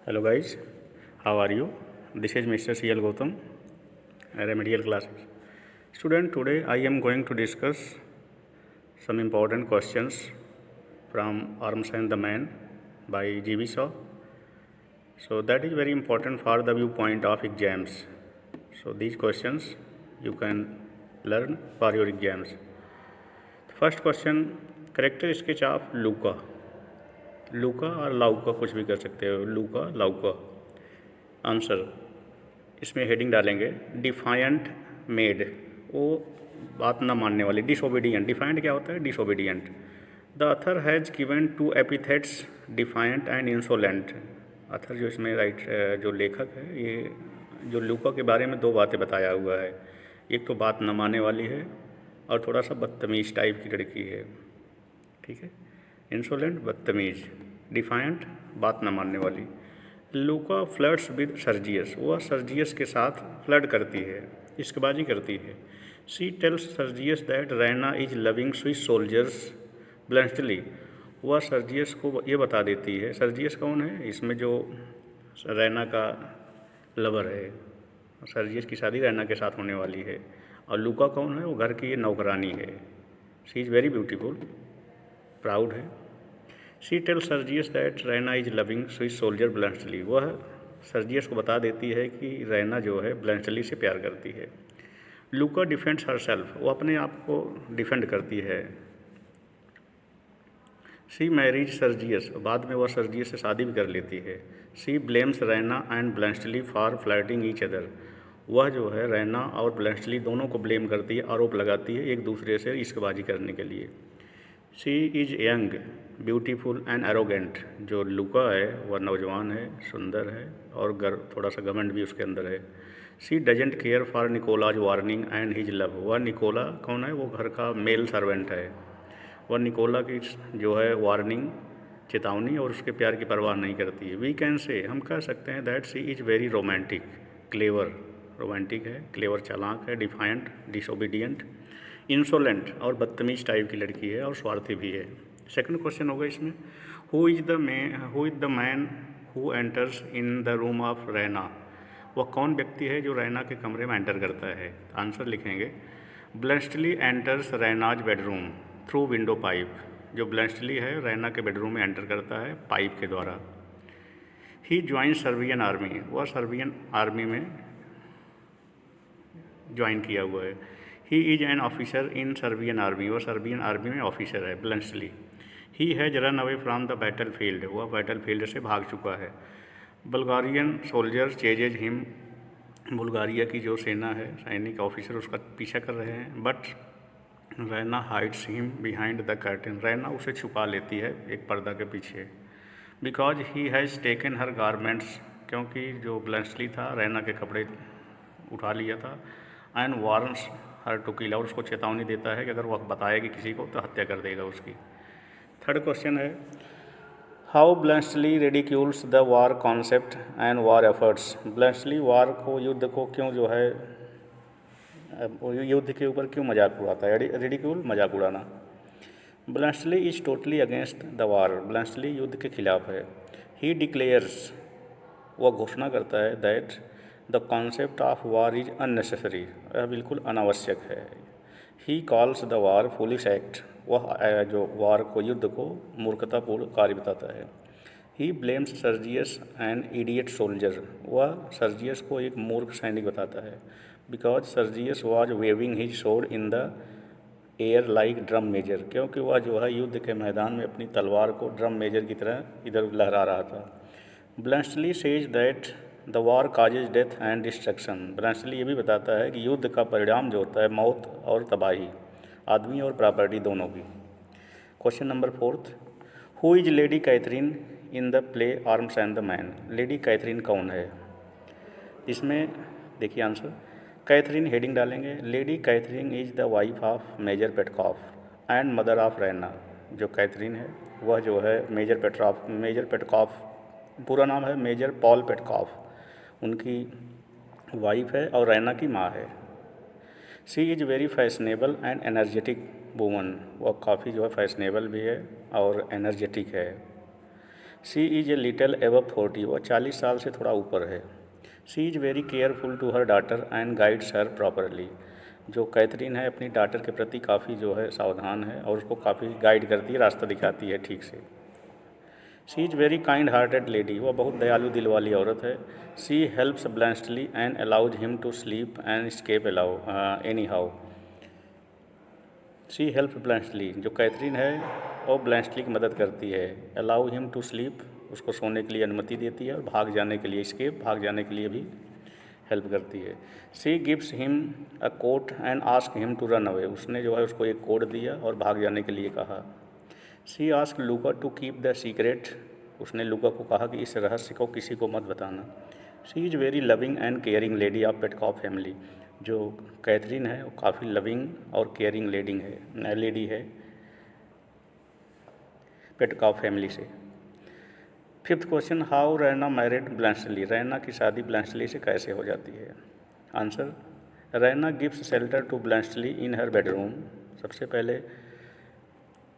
Hello guys, how are you? This is Mr. C.L. Gautam, remedial classes. Student, today I am going to discuss some important questions from Arms and the Man by G.V. Shaw. So that is very important for the viewpoint of exams. So these questions you can learn for your exams. First question, character sketch of Luca. लूका और लाउका कुछ भी कर सकते हो, लूका लाउका। Answer इसमें heading डालेंगे डिफायंट made, वो बात ना मानने वाली, डिसोबीडियंट। डिफायंट क्या होता है? Disobedient. The author has given two epithets defiant and insolent. Author जो इसमें जो लेखक है, ये जो लूका के बारे में दो बातें बताया हुआ है। एक तो बात न मानने वाली है और थोड़ा सा बदतमीज टाइप की लड़की है। ठीक है, इंसोलेंट बदतमीज, डिफायंट बात न मानने वाली। लूका फ्लर्ट्स विद सर्जियस, वह सर्जियस के साथ फ्लर्ट करती है, इश्कबाजी करती है। She tells Sergius that Raina is loving Swiss soldiers bluntly, वह सर्जियस को ये बता देती है। सर्जियस कौन है? इसमें जो रैना का लवर है, सर्जियस की शादी रैना के साथ होने वाली है। और लूका कौन है? वो घर की नौकरानी है। She is very beautiful, proud है। She tell Sergius that Raina is loving Swiss soldier Bluntschli, वह सर्जियस को बता देती है कि रैना जो है ब्लंटली से प्यार करती है। लूका डिफेंड्स हर सेल्फ, वो अपने आप को डिफेंड करती है। शी मैरिज सर्जियस, बाद में वह सर्जियस से शादी भी कर लेती है। She blames Raina and bluntly for flirting each other, वह जो है रैना और ब्लंटली दोनों को ब्लेम करती है, आरोप लगाती है एक दूसरे से इश्कबाजी करने के लिए। She is young beautiful and arrogant, जो लूका है वह नौजवान है, सुंदर है और थोड़ा सा घमंड भी उसके अंदर है। She doesn't care for Nicola's warning and his love, वह निकोला कौन है? वो घर का मेल सर्वेंट है। वह निकोला की जो है वार्निंग, चेतावनी और उसके प्यार की परवाह नहीं करती है। वी कैन से, हम कह सकते हैं that she is very romantic, clever, romantic है, क्लेवर चालाक है, डिफायंट डिसोबीडियंट, इंसोलेंट और बदतमीज टाइप की लड़की है और स्वार्थी भी है। सेकंड क्वेश्चन होगा इसमें, who is the man who enters in the room of Raina, वह कौन व्यक्ति है जो रैना के कमरे में एंटर करता है? आंसर लिखेंगे Bluntschli enters Raina's bedroom through window pipe, जो ब्लंटली है रैना के बेडरूम में एंटर करता है पाइप के द्वारा। ही ज्वाइन सर्बियन आर्मी, वह सर्बियन आर्मी में ज्वाइन किया हुआ है। He is an officer in Serbian army, वह सर्बियन आर्मी में ऑफिसर है bluntly. He has run away from the battle field, वह बैटल फील्ड से भाग चुका है। बुल्गारियन सोल्जर चेजेज हिम, बुल्गारिया की जो सेना है, सैनिक ऑफिसर उसका पीछा कर रहे हैं। But Raina hides him behind the curtain, Raina उसे छुपा लेती है एक पर्दा के पीछे। Because he has taken her garments, क्योंकि जो ब्लंटली था रैना के कपड़े उठा लिया था। And warns her to kill, और उसको चेतावनी देता है कि अगर वह बताएगी किसी को तो हत्या कर देगा उसकी। थर्ड क्वेश्चन है, how Bluntschli ridicules the war concept and war efforts, Bluntschli war को, युद्ध को क्यों जो है युद्ध के ऊपर क्यों मजाक उड़ाता है? रिडिक्यूल, मजाक उड़ाना। Bluntly is totally against the war, bluntly युद्ध के खिलाफ है। ही डिक्लेयर्स, वह घोषणा करता है that the concept of war is unnecessary, यह बिल्कुल अनावश्यक है। He calls the war foolish act, वह जो वार को, युद्ध को मूर्खतापूर्ण कार्य बताता है। He blames Sergius and idiot soldier, वह सर्जियस को एक मूर्ख सैनिक बताता है। Because Sergius was waving his sword in the air like drum major, क्योंकि वह जो है युद्ध के मैदान में अपनी तलवार को ड्रम मेजर की तरह इधर लहरा रहा था। Bluntly says that the war causes death and destruction, bluntly ये भी बताता है कि युद्ध का परिणाम जो होता है मौत और तबाही, आदमी और प्रॉपर्टी दोनों की। Question number fourth, who is Lady Catherine in the play Arms and the Man, Lady Catherine कौन है? इसमें देखिए आंसर, कैथरीन हेडिंग डालेंगे, Lady Catherine is the wife of Major Petkoff and mother of Raina, जो Catherine है वह जो है मेजर पेटकॉफ, पूरा नाम है मेजर पॉल पेटकॉफ, उनकी वाइफ है और रैना की माँ है। She is very fashionable and energetic woman, वह काफ़ी जो है फैशनेबल भी है और एनर्जेटिक है। She is a little above 40, वह 40 साल से थोड़ा ऊपर है। She is very careful to her daughter and guides her properly, जो कैथरीन है अपनी डाटर के प्रति काफ़ी जो है सावधान है और उसको काफ़ी गाइड करती है, रास्ता दिखाती है ठीक से। She is very kind hearted lady, वह बहुत दयालु दिल वाली औरत है। She helps Bluntschli and allows him to sleep and escape allow anyhow. She help Bluntschli, जो कैथरीन है वो ब्लैंचली की मदद करती है। अलाउ हिम टू स्लीप, उसको सोने के लिए अनुमति देती है, और भाग जाने के लिए, स्केप भाग जाने के लिए भी हेल्प करती है। She gives him a coat and ask him to run away, उसने जो है उसको एक कोट दिया और भाग जाने के लिए कहा। सी ask Luka to keep the secret, उसने लूका को कहा कि इस रहस्य को किसी को मत बताना। She is very loving and caring lady of Petkoff family, जो कैथरीन है वो काफ़ी लविंग और केयरिंग लेडी है पेटकॉफ फैमिली से। Fifth question, how Raina married Bluntschli, Raina की शादी ब्लैंचली से कैसे हो जाती है। Answer, Raina gives shelter to Bluntschli in her bedroom, सबसे पहले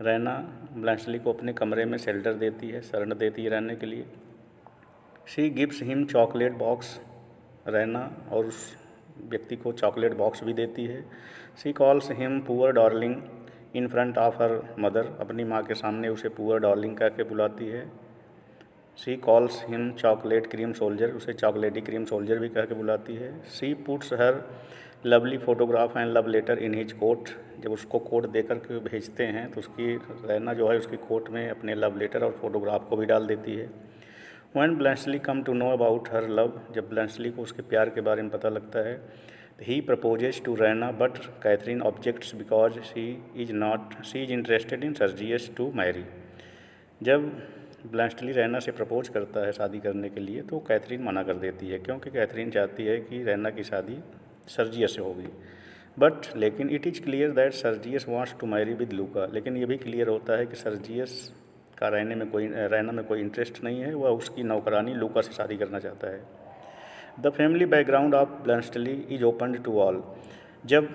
रैना ब्लैंचली को अपने कमरे में शेल्टर देती है, शरण देती है रहने के लिए। She gives him chocolate box, Raina और उस व्यक्ति को चॉकलेट बॉक्स भी देती है। She calls him poor darling in front of her mother, अपनी माँ के सामने उसे पुअर डार्लिंग कह के बुलाती है। She calls him chocolate cream soldier, उसे चॉकलेटी क्रीम सोल्जर भी कह के बुलाती है। She puts her lovely photograph and love letter in his coat, जब उसको कोट दे कर के भेजते हैं तो उसकी रैना जो है उसकी कोट में अपने लव लेटर और फोटोग्राफ को भी डाल देती है। When Bluntschli come to know about her love, जब ब्लैंचली को उसके प्यार के बारे में पता लगता है, he proposes to Raina but Catherine objects because she is interested in Sergius to marry. जब ब्लैंचली रैना से प्रपोज करता है शादी करने के लिए तो कैथरीन मना कर देती है, क्योंकि कैथरीन चाहती है कि रैना की शादी सर्जियस से होगी। बट लेकिन it is clear that Sergius wants to marry with Louka, लेकिन ये भी क्लियर होता है कि सर्जियस का रैना में कोई इंटरेस्ट नहीं है, वह उसकी नौकरानी लूका से शादी करना चाहता है। The family background of Bluntschli is open to all, जब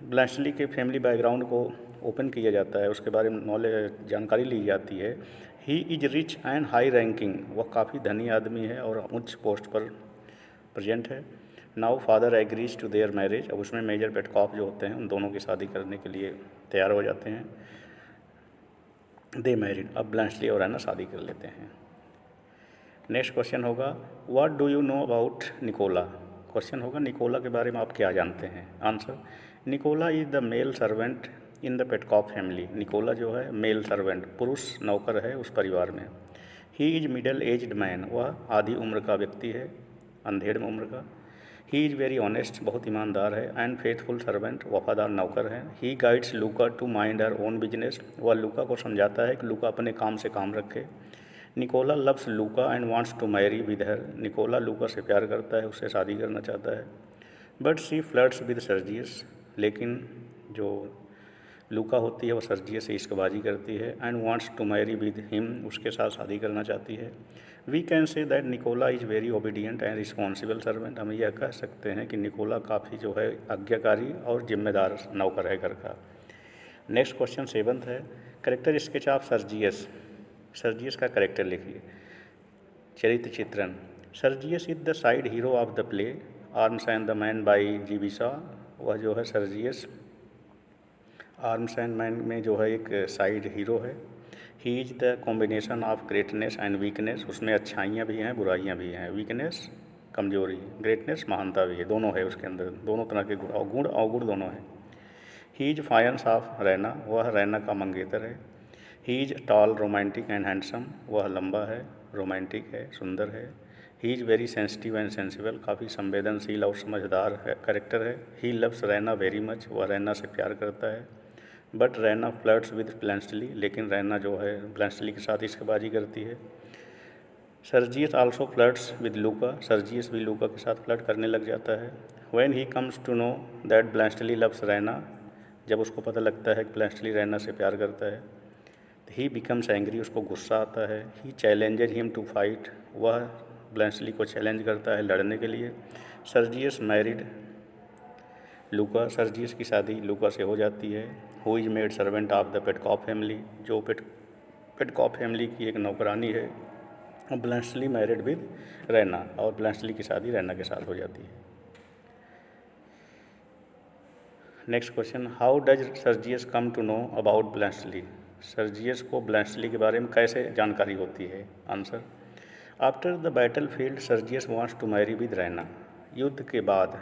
ब्लैंचली के फैमिली बैकग्राउंड को ओपन किया जाता है, उसके बारे में नॉलेज जानकारी ली जाती है। He is rich and high ranking, वह काफ़ी धनी आदमी है और उच्च पोस्ट पर प्रेजेंट है। Now father agrees to their marriage, अब उसमें मेजर पेटकॉफ जो होते हैं उन दोनों की शादी करने के लिए तैयार हो जाते हैं। दे मैरिड, अब ब्लैंचली और रैना शादी कर लेते हैं। नेक्स्ट क्वेश्चन होगा, what do you know about Nicola, question होगा निकोला के बारे में आप क्या जानते हैं। Answer, Nicola is the male servant in the Petkoff family, Nicola जो है मेल सर्वेंट पुरुष नौकर है उस परिवार में। He is middle aged man, वह आधी उम्र का व्यक्ति है, अंधेड़ उम्र का। ही इज़ वेरी ऑनेस्ट, बहुत ईमानदार है। एंड फेथफुल सर्वेंट, वफादार नौकर है। He guides Louka to mind her own business, वह लूका को समझाता है कि लूका अपने काम से काम रखे। Nicola loves Louka and wants to marry with her, Nicola Louka से प्यार करता है, उससे शादी करना चाहता है। But she flirts with Sergius, लेकिन जो लूका होती है वह सर्जियस से इश्कबाजी करती है। And wants to marry with him, उसके साथ शादी करना चाहती है। We can say that Nicola is very obedient and responsible servant, हम यह कह सकते हैं कि निकोला काफ़ी जो है आज्ञाकारी और जिम्मेदार नौकर है घर का। नेक्स्ट क्वेश्चन 7th है, character sketch of Sergius, Sergius का करेक्टर लिखिए। चरित्र चित्रण, Sergius is the side hero of the play Arms and the Man by जीविसा, वह जो है सर्जियस आर्म्स एंड मैन में जो है एक साइड हीरो है। He is the combination of greatness and weakness, उसमें अच्छाइयाँ भी हैं बुराइयाँ भी हैं, वीकनेस कमजोरी, ग्रेटनेस महानता भी है, दोनों है उसके अंदर, दोनों तरह के गुण अवगुण दोनों हैं। ही इज फायंस ऑफ रैना, वह रैना का मंगेतर है। He is tall romantic and handsome, वह लंबा है, रोमांटिक है, सुंदर है। He is very sensitive and sensible, काफ़ी संवेदनशील और समझदार है कैरेक्टर है। He loves Raina very much, वह रैना से प्यार करता है। बट रैना फ्लर्ट्स विद ब्लैंचली, लेकिन रैना जो है ब्लैंचली के साथ इश्कबाजी करती है। Sergius also flirts with Louka, Sergius भी लूका के साथ फ्लर्ट करने लग जाता है। When he comes to know that Bluntschli loves Raina, जब उसको पता लगता है कि ब्लैंचली रैना से प्यार करता है, ही बिकम्स एंग्री, उसको गुस्सा आता है। ही चैलेंजेज हिम टू फाइट, वह ब्लैंचली को चैलेंज करता है लड़ने के लिए। सर्जियस मैरिड लूका, सर्जियस की शादी लूका से हो जाती है। Who is maid servant of the Petkoff family, जो पेटकॉफ फैमिली की एक नौकरानी है। ब्लैंचली मैरिड विद रैना, और ब्लैंचली की शादी रैना के साथ हो जाती है। Next question, how does Sergius come to know about Bluntschli? Sergius को ब्लैंचली के बारे में कैसे जानकारी होती है? Answer, after the battle field Sergius wants to marry with Raina. युद्ध के बाद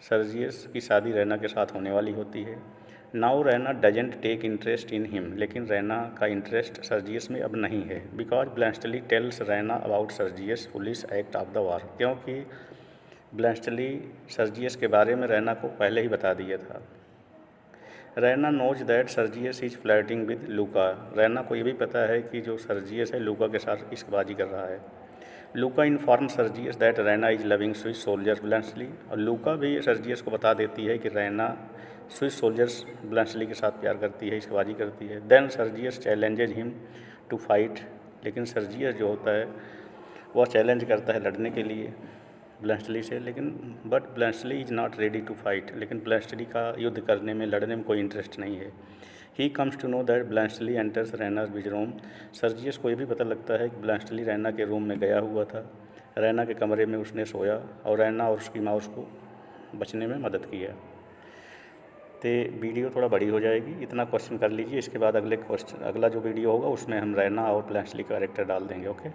सर्जियस की शादी रैना के साथ होने वाली होती है। Now Raina doesn't take interest in him, लेकिन रैना का इंटरेस्ट सर्जियस में अब नहीं है। Because Bluntschli tells Raina about Sergius foolish act of the war, क्योंकि ब्लैंचली सर्जियस के बारे में रैना को पहले ही बता दिया था। Raina knows that Sergius is flirting with Louka. Raina को ये भी पता है कि जो सर्जियस है लूका के साथ इश्कबाजी कर रहा है। Louka inform Sergius that Raina is loving Swiss soldiers Bluntschli, और लूका भी सर्जियस को बता देती है कि रैना स्विस सोल्जर्स ब्लैंचली के साथ प्यार करती है, इश्कबाजी करती है। Then Sergius challenges him to fight, लेकिन सर्जियस जो होता है वह चैलेंज करता है लड़ने के लिए ब्लैंचली से, लेकिन but Bluntschli is not ready to fight, लेकिन ब्लैंचली का युद्ध करने में, लड़ने में कोई इंटरेस्ट नहीं है। He comes to know that Bluntschli enters Raina's bedroom. Sergius को ये भी पता लगता है कि ब्लैंचली रैना के रूम में गया हुआ था, रैना के कमरे में उसने सोया और रैना और उसकी माँ उसको बचने में मदद किया। तो वीडियो थोड़ा बड़ी हो जाएगी, इतना क्वेश्चन कर लीजिए। इसके बाद अगला जो वीडियो होगा उसमें हम रैना और ब्लैंचली का कैरेक्टर डाल देंगे। ओके।